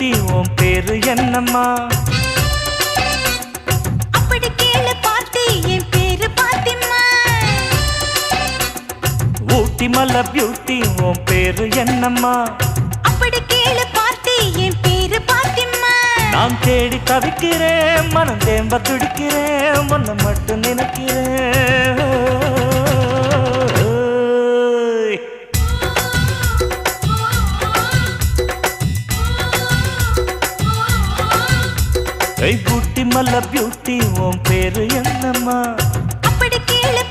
Beauty உன் பேரு என்னம்மா? அப்படி கேளு பார்ட்டி என் பேரு பாத்திமா. ஊட்டி மல்ல பியூட்டி உன் பேரு என்னம்மா? அப்படி கேளு பார்ட்டி என் பேரு பாத்திமா. நான் தேடி தவிக்கிறேன், மனம் தேம்ப துடிக்கிறேன், உன்னை மட்டும் நினைக்கிறேன். ஊட்டி மல்ல பியூட்டி உன் பேரு என்னம்மா? அப்படி கேளு